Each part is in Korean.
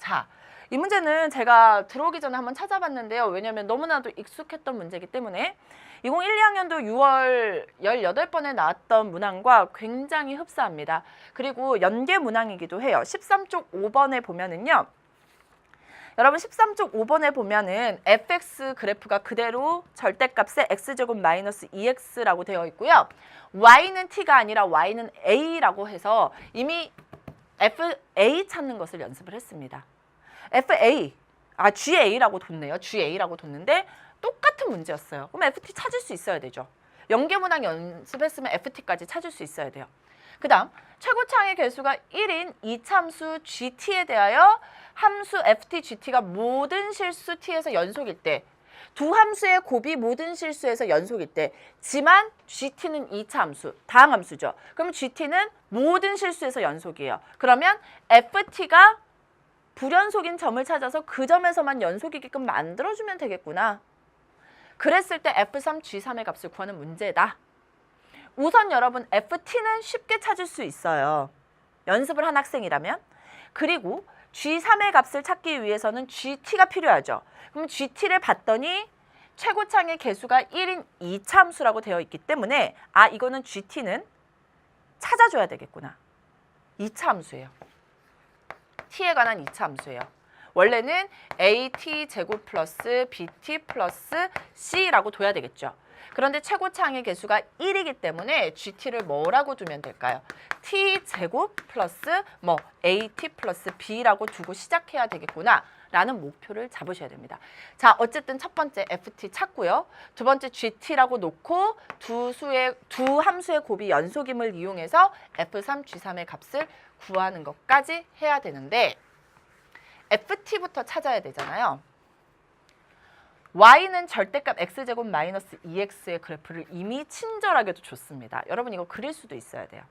자, 이 문제는 제가 들어오기 전에 한번 찾아봤는데요. 왜냐하면 너무나도 익숙했던 문제이기 때문에 2012, 2학년도 6월 18번에 나왔던 문항과 굉장히 흡사합니다. 그리고 연계 문항이기도 해요. 13쪽 5번에 보면은요. 여러분 13쪽 5번에 보면은 fx 그래프가 그대로 절대값에 x제곱 마이너스 2x라고 되어 있고요. y는 t가 아니라 y는 a라고 해서 이미 fa 찾는 것을 연습을 했습니다. GA라고 뒀네요. GA라고 뒀는데 똑같은 문제였어요. 그럼 FT 찾을 수 있어야 되죠. 연계문항 연습했으면 FT까지 찾을 수 있어야 돼요. 그 다음 최고차의 개수가 1인 이차함수 GT에 대하여 함수 FT, GT가 모든 실수 T에서 연속일 때 두 함수의 곱이 모든 실수에서 연속일 때 지만 GT는 이차함수, 다항함수죠. 그럼 GT는 모든 실수에서 연속이에요. 그러면 FT가 불연속인 점을 찾아서 그 점에서만 연속이게끔 만들어주면 되겠구나. 그랬을 때 F3, G3의 값을 구하는 문제다. 우선 여러분 FT는 쉽게 찾을 수 있어요. 연습을 한 학생이라면. 그리고 G3의 값을 찾기 위해서는 GT가 필요하죠. 그럼 GT를 봤더니 최고차의 개수가 1인 2차 함수라고 되어 있기 때문에 이거는 GT는 찾아줘야 되겠구나. 2차 함수예요. T에 관한 2차 함수예요. 원래는 AT 제곱 플러스 BT 플러스 C라고 둬야 되겠죠. 그런데 최고차의 개수가 1이기 때문에 GT를 뭐라고 두면 될까요? T 제곱 플러스 AT 플러스 B라고 두고 시작해야 되겠구나 라는 목표를 잡으셔야 됩니다. 자, 어쨌든 첫 번째 FT 찾고요. 두 번째 GT라고 놓고 두 함수의 곱이 연속임을 이용해서 F3, G3의 값을 구하는 것까지 해야 되는데 FT부터 찾아야 되잖아요. y는 절대값 x제곱 마이너스 2x의 그래프를 이미 친절하게도 줬습니다. 여러분 이거 그릴 수도 있어야 돼요.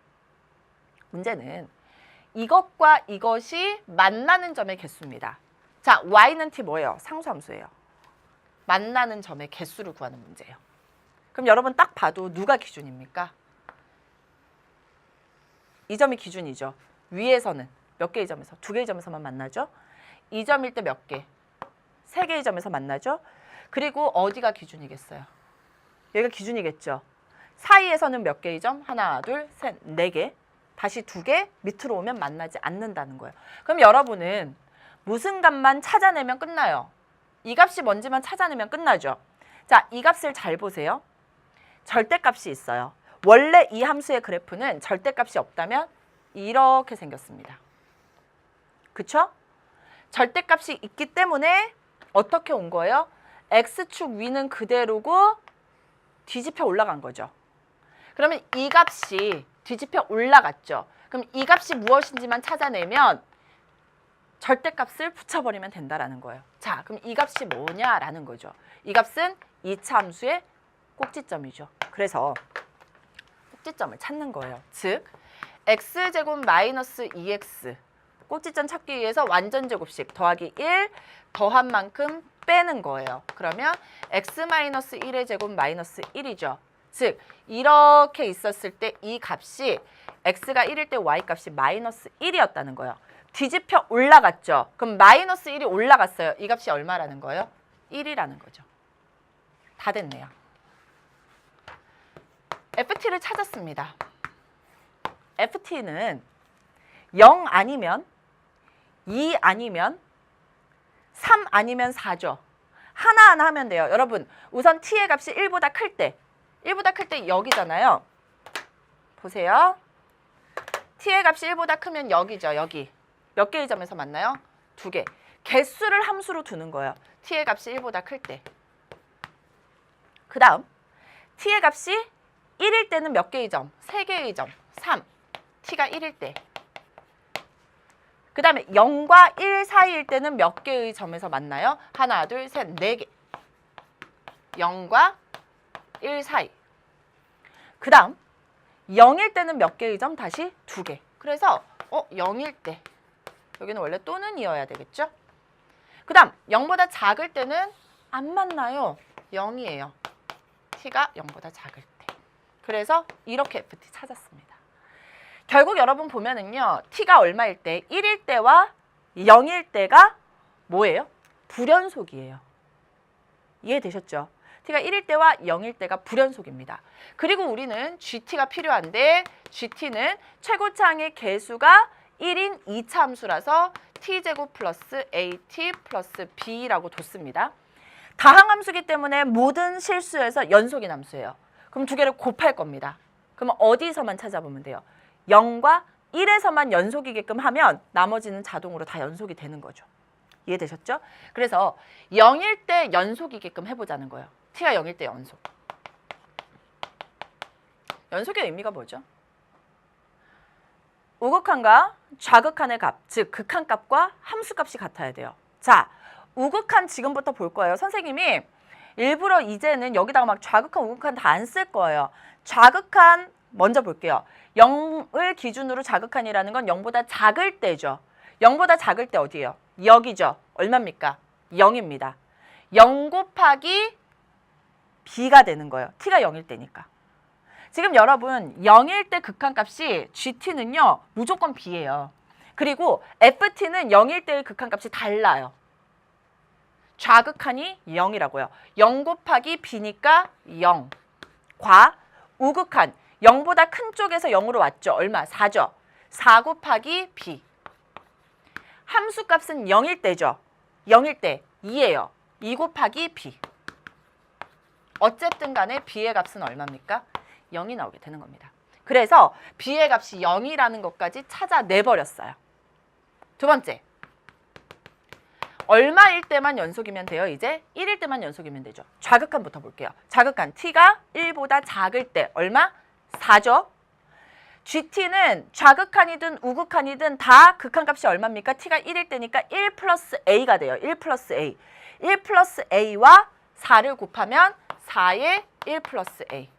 문제는 이것과 이것이 만나는 점의 개수입니다. 자, y는 t 뭐예요? 상수함수예요. 만나는 점의 개수를 구하는 문제예요. 그럼 여러분 딱 봐도 누가 기준입니까? 이 점이 기준이죠. 위에서는 몇 개의 점에서? 2개의 점에서만 만나죠. 이 점일 때 몇 개? 3개의 점에서 만나죠. 그리고 어디가 기준이겠어요? 여기가 기준이겠죠. 사이에서는 몇 개의 점? 하나, 둘, 셋, 4개. 다시 2개 밑으로 오면 만나지 않는다는 거예요. 그럼 여러분은 무슨 값만 찾아내면 끝나요? 이 값이 뭔지만 찾아내면 끝나죠. 자, 이 값을 잘 보세요. 절대값이 있어요. 원래 이 함수의 그래프는 절대값이 없다면 이렇게 생겼습니다. 그쵸? 절대값이 있기 때문에 어떻게 온 거예요? X축 위는 그대로고 뒤집혀 올라간 거죠. 그러면 이 값이 뒤집혀 올라갔죠. 그럼 이 값이 무엇인지만 찾아내면 절대값을 붙여버리면 된다라는 거예요. 자, 그럼 이 값이 뭐냐라는 거죠. 이 값은 2차 함수의 꼭지점이죠. 그래서 꼭지점을 찾는 거예요. 즉, x제곱 마이너스 2x 꼭지점 찾기 위해서 완전 제곱식 더하기 1 더한 만큼 빼는 거예요. 그러면 x-1의 제곱 마이너스 1이죠. 즉 이렇게 있었을 때 이 값이 x가 1일 때 y 값이 마이너스 1이었다는 거예요. 뒤집혀 올라갔죠. 그럼 마이너스 1이 올라갔어요. 이 값이 얼마라는 거예요? 1이라는 거죠. 다 됐네요. FT를 찾았습니다. FT는 0 아니면 2 아니면 3 아니면 4죠. 하나하나 하면 돼요. 여러분 우선 t의 값이 1보다 클 때 1보다 클 때 여기잖아요. 보세요. t의 값이 1보다 크면 여기죠. 여기. 몇 개의 점에서 만나요? 2개. 개수를 함수로 두는 거예요. t의 값이 1보다 클 때. 그 다음 t의 값이 1일 때는 몇 개의 점? 3개의 점. 3. t가 1일 때. 그 다음에 0과 1 사이일 때는 몇 개의 점에서 만나요? 하나, 둘, 셋, 4개. 0과 1 사이. 그 다음 0일 때는 몇 개의 점? 다시 2개. 그래서 0일 때. 여기는 원래 또는 이어야 되겠죠? 그 다음 0보다 작을 때는 안 만나요. 0이에요. t가 0보다 작을 때. 그래서 이렇게 FT 찾았습니다. 결국 여러분 보면은요. t가 얼마일 때? 1일 때와 0일 때가 뭐예요? 불연속이에요. 이해되셨죠? t가 1일 때와 0일 때가 불연속입니다. 그리고 우리는 gt가 필요한데 gt는 최고차항의 개수가 1인 2차 함수라서 t제곱 플러스 at 플러스 b라고 뒀습니다. 다항함수기 때문에 모든 실수에서 연속인 함수예요. 그럼 두 개를 곱할 겁니다. 그럼 어디서만 찾아보면 돼요? 0과 1에서만 연속이게끔 하면 나머지는 자동으로 다 연속이 되는 거죠. 이해되셨죠? 그래서 0일 때 연속이게끔 해보자는 거예요. t가 0일 때 연속. 연속의 의미가 뭐죠? 우극한과 좌극한의 값, 즉 극한값과 함수값이 같아야 돼요. 자, 우극한 지금부터 볼 거예요. 선생님이 일부러 이제는 여기다가 막 좌극한, 우극한 다 안 쓸 거예요. 좌극한 먼저 볼게요. 0을 기준으로 좌극한이라는 건 0보다 작을 때죠. 0보다 작을 때 어디예요? 여기죠. 얼마입니까? 0입니다. 0 곱하기 b가 되는 거예요. t가 0일 때니까. 지금 여러분 0일 때 극한값이 gt는요. 무조건 b예요. 그리고 ft는 0일 때의 극한값이 달라요. 좌극한이 0이라고요. 0 곱하기 b니까 0. 과 우극한 0보다 큰 쪽에서 0으로 왔죠. 얼마? 4죠. 4 곱하기 b. 함수값은 0일 때죠. 0일 때 2예요. 2 곱하기 b. 어쨌든 간에 b의 값은 얼마입니까? 0이 나오게 되는 겁니다. 그래서 b의 값이 0이라는 것까지 찾아내버렸어요. 두 번째. 얼마일 때만 연속이면 돼요? 이제 1일 때만 연속이면 되죠. 좌극한부터 볼게요. 좌극한 t가 1보다 작을 때 얼마? 4죠. gt는 좌극한이든 우극한이든 다 극한값이 얼마입니까? t가 1일 때니까 1 플러스 a가 돼요. 1 플러스 a. 1 플러스 a와 4를 곱하면 4의 1 플러스 a.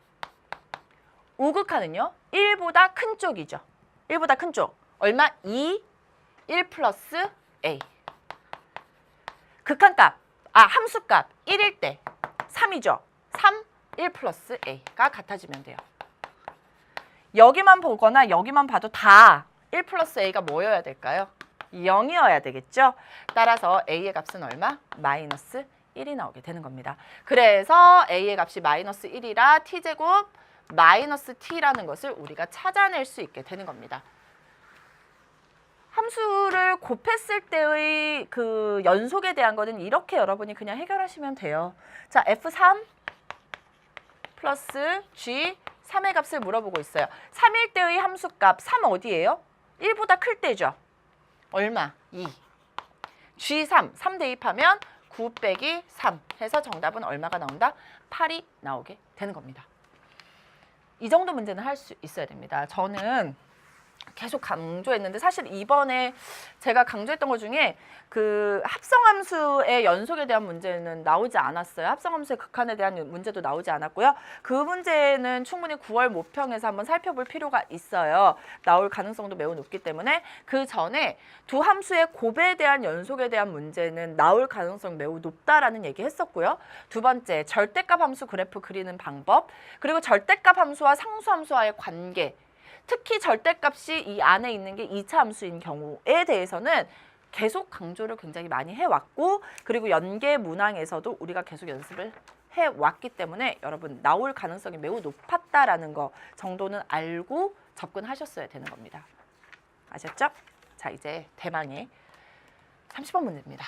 우극한은요. 1보다 큰 쪽이죠. 1보다 큰 쪽. 얼마? 2, 1 플러스 a. 극한값, 함수값 1일 때 3이죠. 3, 1 플러스 a가 같아지면 돼요. 여기만 보거나 여기만 봐도 다 1 플러스 a가 뭐여야 될까요? 0이어야 되겠죠? 따라서 a의 값은 얼마? 마이너스 1이 나오게 되는 겁니다. 그래서 a의 값이 마이너스 1이라 t제곱 마이너스 t라는 것을 우리가 찾아낼 수 있게 되는 겁니다. 함수를 곱했을 때의 그 연속에 대한 거는 이렇게 여러분이 그냥 해결하시면 돼요. 자, f3 플러스 g 3의 값을 물어보고 있어요. 3일 때의 함수값 3 어디예요? 1보다 클 때죠. 얼마? 2. g3, 3 대입하면 9 빼기 3 해서 정답은 얼마가 나온다? 8이 나오게 되는 겁니다. 이 정도 문제는 할 수 있어야 됩니다. 저는 계속 강조했는데 사실 이번에 제가 강조했던 것 중에 그 합성함수의 연속에 대한 문제는 나오지 않았어요. 합성함수의 극한에 대한 문제도 나오지 않았고요. 그 문제는 충분히 9월 모평에서 한번 살펴볼 필요가 있어요. 나올 가능성도 매우 높기 때문에 그 전에 두 함수의 곱에 대한 연속에 대한 문제는 나올 가능성이 매우 높다라는 얘기 했었고요. 두 번째, 절대값 함수 그래프 그리는 방법, 그리고 절대값 함수와 상수함수와의 관계, 특히 절대값이 이 안에 있는 게 2차 함수인 경우에 대해서는 계속 강조를 굉장히 많이 해왔고, 그리고 연계 문항에서도 우리가 계속 연습을 해왔기 때문에 여러분 나올 가능성이 매우 높았다라는 거 정도는 알고 접근하셨어야 되는 겁니다. 아셨죠? 자, 이제 대망의 30번 문제입니다.